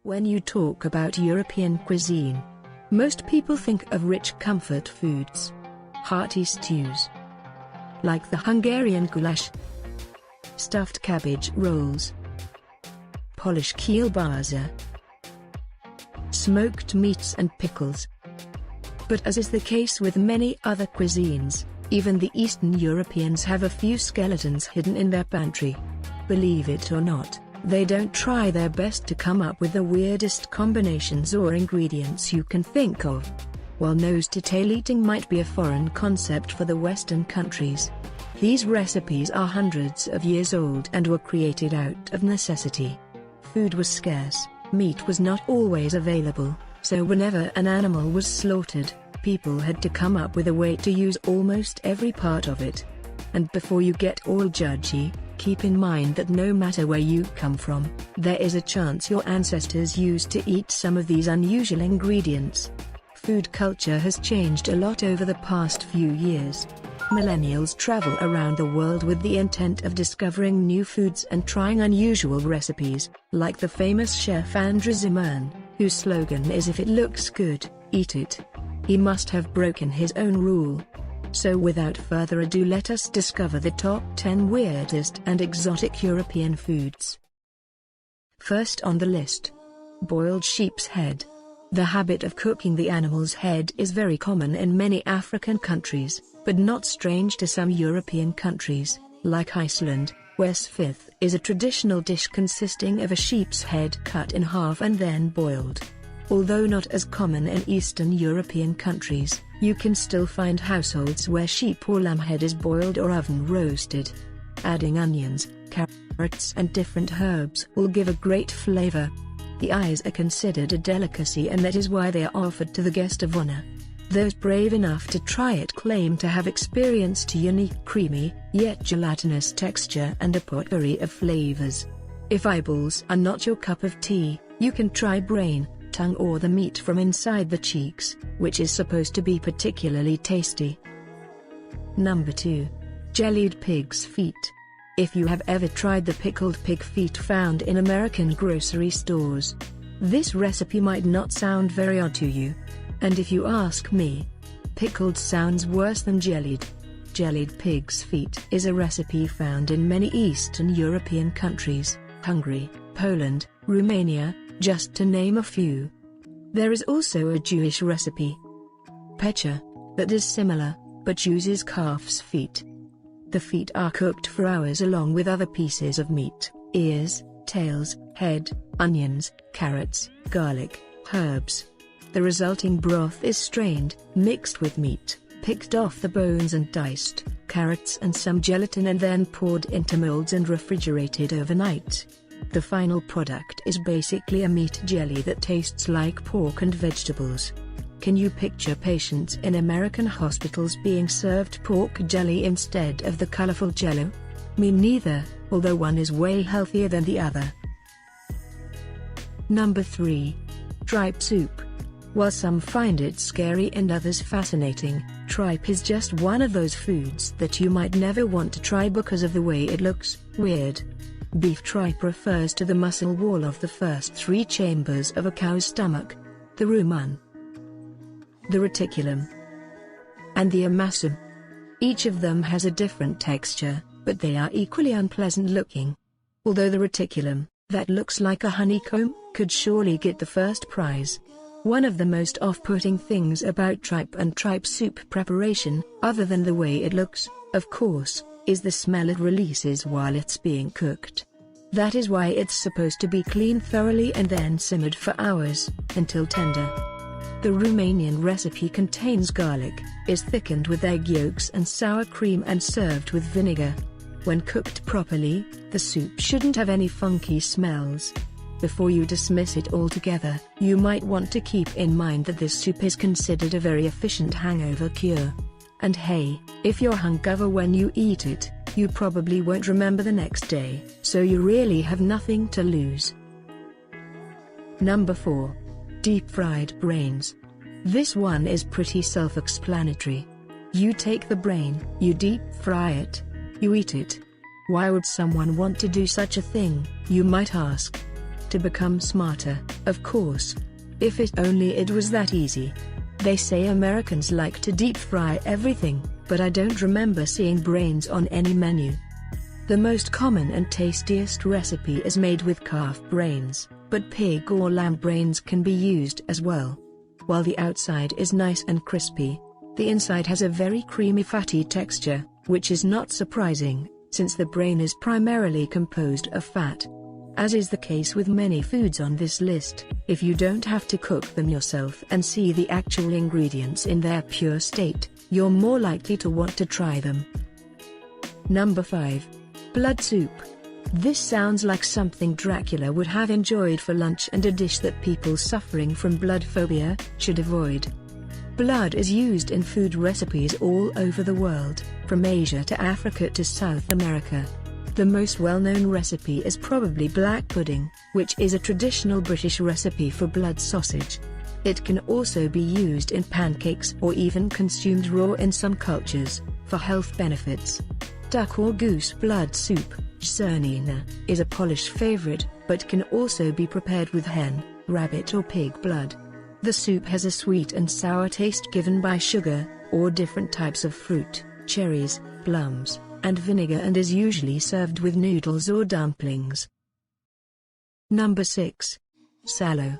When you talk about European cuisine, most people think of rich comfort foods, hearty stews, like the Hungarian goulash, stuffed cabbage rolls, Polish kielbasa, smoked meats and pickles. But as is the case with many other cuisines, even the Eastern Europeans have a few skeletons hidden in their pantry. Believe it or not, they don't try their best to come up with the weirdest combinations or ingredients you can think of. While nose-to-tail eating might be a foreign concept for the Western countries, these recipes are hundreds of years old and were created out of necessity. Food was scarce, meat was not always available, so whenever an animal was slaughtered, people had to come up with a way to use almost every part of it. And before you get all judgy, keep in mind that no matter where you come from, there is a chance your ancestors used to eat some of these unusual ingredients. Food culture has changed a lot over the past few years. Millennials travel around the world with the intent of discovering new foods and trying unusual recipes, like the famous chef Andrew Zimmern, whose slogan is "If it looks good, eat it." He must have broken his own rule. So without further ado, let us discover the top 10 weirdest and exotic European foods. First on the list, boiled sheep's head. The habit of cooking the animal's head is very common in many African countries, but not strange to some European countries, like Iceland, where svith is a traditional dish consisting of a sheep's head cut in half and then boiled. Although not as common in Eastern European countries, you can still find households where sheep or lamb head is boiled or oven roasted. Adding onions, carrots and different herbs will give a great flavor. The eyes are considered a delicacy, and that is why they are offered to the guest of honor. Those brave enough to try it claim to have experienced a unique creamy, yet gelatinous texture and a potpourri of flavors. If eyeballs are not your cup of tea, you can try brain, tongue or the meat from inside the cheeks, which is supposed to be particularly tasty. Number 2. Jellied pig's feet. If you have ever tried the pickled pig feet found in American grocery stores, this recipe might not sound very odd to you. And if you ask me, pickled sounds worse than jellied. Jellied pig's feet is a recipe found in many Eastern European countries, Hungary, Poland, Romania, just to name a few. There is also a Jewish recipe, pecha, that is similar, but uses calf's feet. The feet are cooked for hours along with other pieces of meat, ears, tails, head, onions, carrots, garlic, herbs. The resulting broth is strained, mixed with meat, picked off the bones and diced, carrots and some gelatin, and then poured into molds and refrigerated overnight. The final product is basically a meat jelly that tastes like pork and vegetables. Can you picture patients in American hospitals being served pork jelly instead of the colorful jello? Me neither, although one is way healthier than the other. Number 3. Tripe soup. While some find it scary and others fascinating, tripe is just one of those foods that you might never want to try because of the way it looks weird. Beef tripe refers to the muscle wall of the first 3 chambers of a cow's stomach: the rumen, the reticulum, and the omasum. Each of them has a different texture, but they are equally unpleasant looking. Although the reticulum, that looks like a honeycomb, could surely get the first prize. One of the most off-putting things about tripe and tripe soup preparation, other than the way it looks, of course, is the smell it releases while it's being cooked. That is why it's supposed to be cleaned thoroughly and then simmered for hours, until tender. The Romanian recipe contains garlic, is thickened with egg yolks and sour cream and served with vinegar. When cooked properly, the soup shouldn't have any funky smells. Before you dismiss it altogether, you might want to keep in mind that this soup is considered a very efficient hangover cure. And hey, if you're hungover when you eat it, you probably won't remember the next day, so you really have nothing to lose. Number 4. Deep-fried brains. This one is pretty self-explanatory. You take the brain, you deep-fry it, you eat it. Why would someone want to do such a thing, you might ask? To become smarter. Of course. If it was that easy. They say Americans like to deep fry everything, but I don't remember seeing brains on any menu. The most common and tastiest recipe is made with calf brains, but pig or lamb brains can be used as well. While the outside is nice and crispy, the inside has a very creamy fatty texture, which is not surprising, since the brain is primarily composed of fat. As is the case with many foods on this list, if you don't have to cook them yourself and see the actual ingredients in their pure state, you're more likely to want to try them. Number 5. Blood soup. This sounds like something Dracula would have enjoyed for lunch and a dish that people suffering from blood phobia should avoid. Blood is used in food recipes all over the world, from Asia to Africa to South America. The most well-known recipe is probably black pudding, which is a traditional British recipe for blood sausage. It can also be used in pancakes or even consumed raw in some cultures, for health benefits. Duck or goose blood soup, czernina, is a Polish favorite, but can also be prepared with hen, rabbit or pig blood. The soup has a sweet and sour taste given by sugar, or different types of fruit, cherries, plums, and vinegar, and is usually served with noodles or dumplings. Number 6. Salo.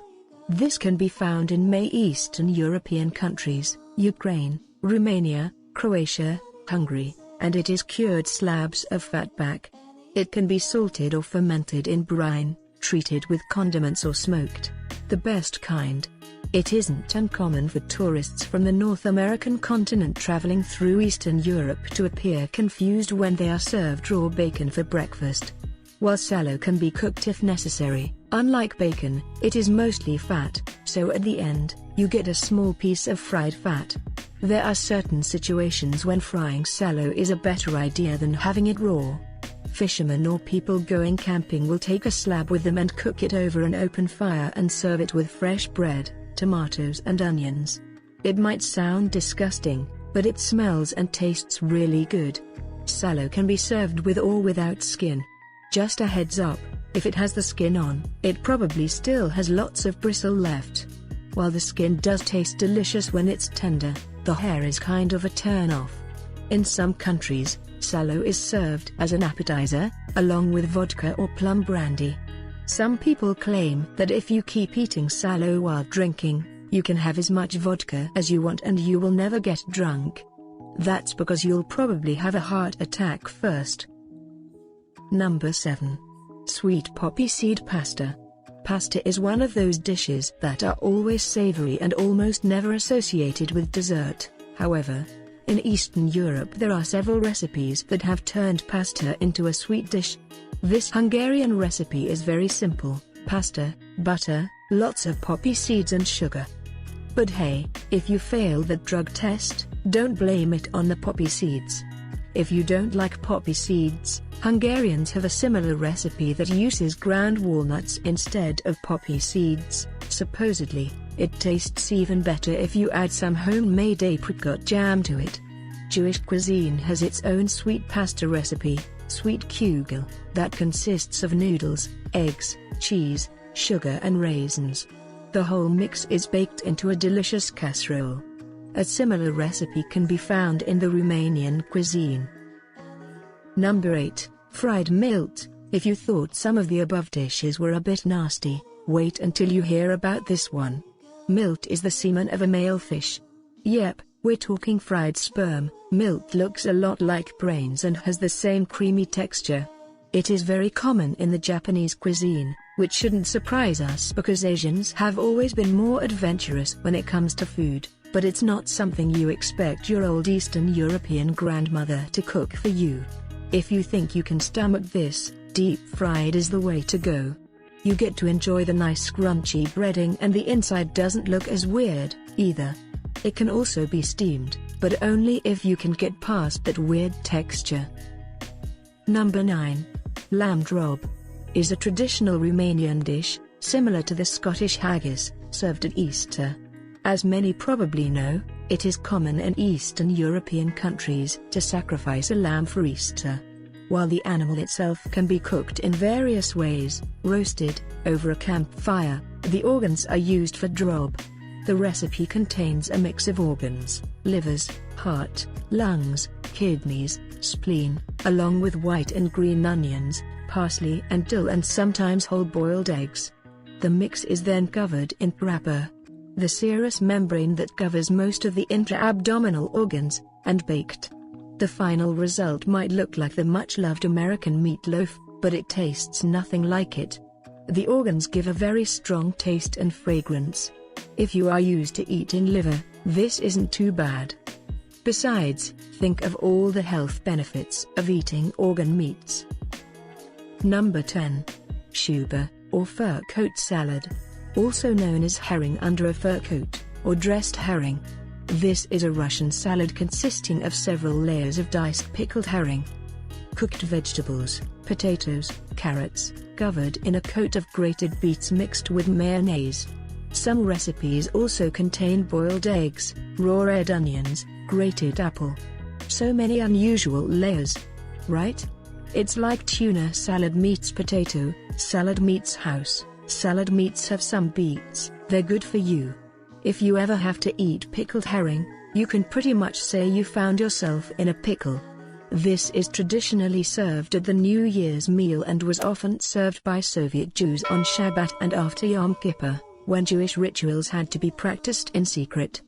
This can be found in many Eastern European countries, Ukraine, Romania, Croatia, Hungary, and it is cured slabs of fatback. It can be salted or fermented in brine, treated with condiments or smoked. The best kind. It isn't uncommon for tourists from the North American continent traveling through Eastern Europe to appear confused when they are served raw bacon for breakfast. While salo can be cooked if necessary, unlike bacon, it is mostly fat, so at the end, you get a small piece of fried fat. There are certain situations when frying salo is a better idea than having it raw. Fishermen or people going camping will take a slab with them and cook it over an open fire and serve it with fresh bread, tomatoes and onions. It might sound disgusting, but it smells and tastes really good. Salo can be served with or without skin. Just a heads up, if it has the skin on, it probably still has lots of bristle left. While the skin does taste delicious when it's tender, the hair is kind of a turn-off. In some countries, salo is served as an appetizer, along with vodka or plum brandy. Some people claim that if you keep eating salo while drinking, you can have as much vodka as you want and you will never get drunk. That's because you'll probably have a heart attack first. Number 7. Sweet poppy seed pasta. Pasta is one of those dishes that are always savory and almost never associated with dessert. However, in Eastern Europe there are several recipes that have turned pasta into a sweet dish. This Hungarian recipe is very simple: pasta, butter, lots of poppy seeds and sugar. But hey, if you fail that drug test, don't blame it on the poppy seeds. If you don't like poppy seeds, Hungarians have a similar recipe that uses ground walnuts instead of poppy seeds. Supposedly, it tastes even better if you add some homemade apricot jam to it. Jewish cuisine has its own sweet pasta recipe, sweet kugel, that consists of noodles, eggs, cheese, sugar and raisins. The whole mix is baked into a delicious casserole. A similar recipe can be found in the Romanian cuisine. Number 8. Fried milt. If you thought some of the above dishes were a bit nasty, wait until you hear about this one. Milt is the semen of a male fish. Yep, we're talking fried sperm. Milt looks a lot like brains and has the same creamy texture. It is very common in the Japanese cuisine, which shouldn't surprise us because Asians have always been more adventurous when it comes to food, but it's not something you expect your old Eastern European grandmother to cook for you. If you think you can stomach this, deep fried is the way to go. You get to enjoy the nice crunchy breading and the inside doesn't look as weird, either. It can also be steamed, but only if you can get past that weird texture. Number 9. Lamb drob is a traditional Romanian dish, similar to the Scottish haggis, served at Easter. As many probably know, it is common in Eastern European countries to sacrifice a lamb for Easter. While the animal itself can be cooked in various ways, roasted, over a campfire, the organs are used for drob. The recipe contains a mix of organs, livers, heart, lungs, kidneys, spleen, along with white and green onions, parsley and dill, and sometimes whole boiled eggs. The mix is then covered in wrapper, the serous membrane that covers most of the intra-abdominal organs, and baked. The final result might look like the much-loved American meatloaf, but it tastes nothing like it. The organs give a very strong taste and fragrance. If you are used to eating liver, this isn't too bad. Besides, think of all the health benefits of eating organ meats. Number 10. Shuba, or fur coat salad. Also known as herring under a fur coat, or dressed herring. This is a Russian salad consisting of several layers of diced pickled herring, cooked vegetables, potatoes, carrots, covered in a coat of grated beets mixed with mayonnaise. Some recipes also contain boiled eggs, raw red onions, grated apple. So many unusual layers. Right? It's like tuna salad meets potato, salad meets house, salad meets have some beets, they're good for you. If you ever have to eat pickled herring, you can pretty much say you found yourself in a pickle. This is traditionally served at the New Year's meal and was often served by Soviet Jews on Shabbat and after Yom Kippur, when Jewish rituals had to be practiced in secret.